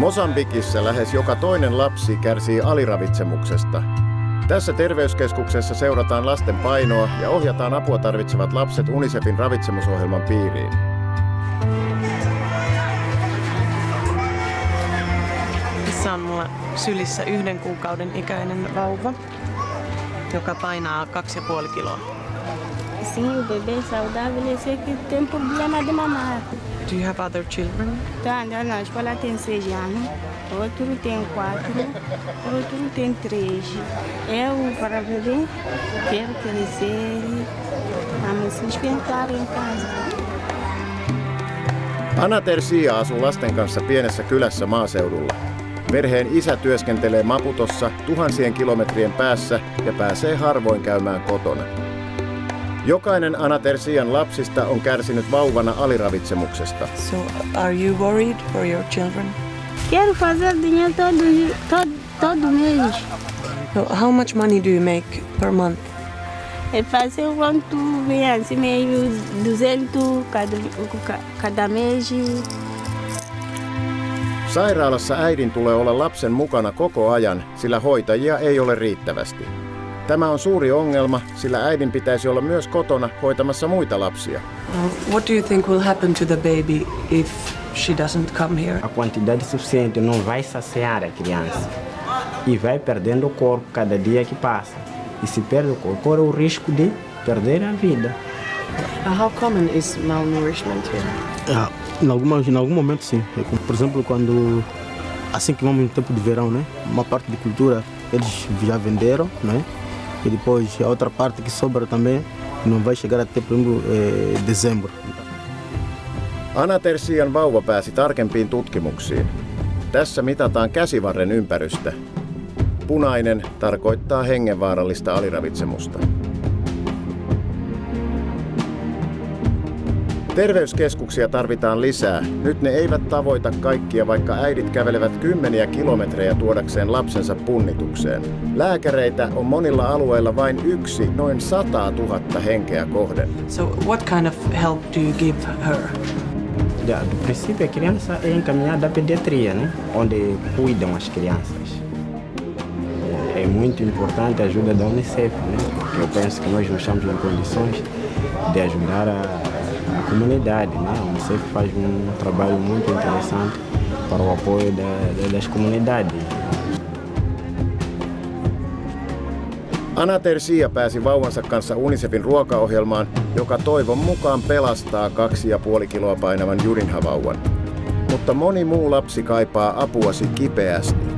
Mosambikissa lähes joka toinen lapsi kärsii aliravitsemuksesta. Tässä terveyskeskuksessa seurataan lasten painoa ja ohjataan apua tarvitsevat lapset UNICEFin ravitsemusohjelman piiriin. Tässä on mulla sylissä 1 kuukauden ikäinen vauva, joka painaa 2,5 kiloa. Sim, o bebê saudável é esse que tem problema de mamar. Do you have other children? Na escola tem 6 anos, outro tem 4, outro tem 3. Eu, para bebê, quero crescer, vamos se sustentar em casa. Ana Tercia asuu lasten kanssa pienessä kylässä maaseudulla. Perheen isä työskentelee Maputossa tuhansien kilometrien päässä ja pääsee harvoin käymään kotona. Jokainen Ana Tercian lapsista on kärsinyt vauvana aliravitsemuksesta. So, are you worried for your children? Quero fazer dinheiro todo mês. So, how much money do you make per month? Fazer quanto vem assim meio 200 cada mês. Sairaalassa äidin tulee olla lapsen mukana koko ajan, sillä hoitajia ei ole riittävästi. Tämä on suuri ongelma, sillä äidin pitäisi olla myös kotona hoitamassa muita lapsia. What do you think will happen to the baby if she doesn't come here? A quantidade suficiente não vai saciar a criança e vai perdendo o corpo cada dia que passa. E se perde o corpo, corre o risco de perder a vida. How common is malnourishment here? Em algum momento sim. Por exemplo, quando assim que vamos no tempo de verão, né? Uma parte de cultura eles já venderam, né? E depois a outra parte que sobra também não vai chegar até por exemplo dezembro. Ana Tercian vauva pääsi tarkempiin tutkimuksiin. Tässä mitataan käsivarren ympärystä. Punainen tarkoittaa hengenvaarallista aliravitsemusta. Terveyskeskuksia tarvitaan lisää. Nyt ne eivät tavoita kaikkia, vaikka äidit kävelevät 10 kilometrejä tuodakseen lapsensa punnitukseen. Lääkäreitä on monilla alueilla vain yksi, noin 100 000 henkeä kohden. So, what kind of help do you give her? Do princípio, a criança é encaminhada à pediatria, né? Onde cuidam as crianças. É muito importante a ajuda da UNICEF, né? Porque eu penso que nós não estamos em condições de ajudar a comunidade, né? A UNICEF faz trabalho muito interessante para o apoio das comunidades. Ana Tercia pääsi vauvansa kanssa UNICEFin ruokaohjelmaan, joka toivon mukaan pelastaa 2,5 kiloa painavan Jurinha-vauvan. Mutta moni muu lapsi kaipaa apuasi kipeästi.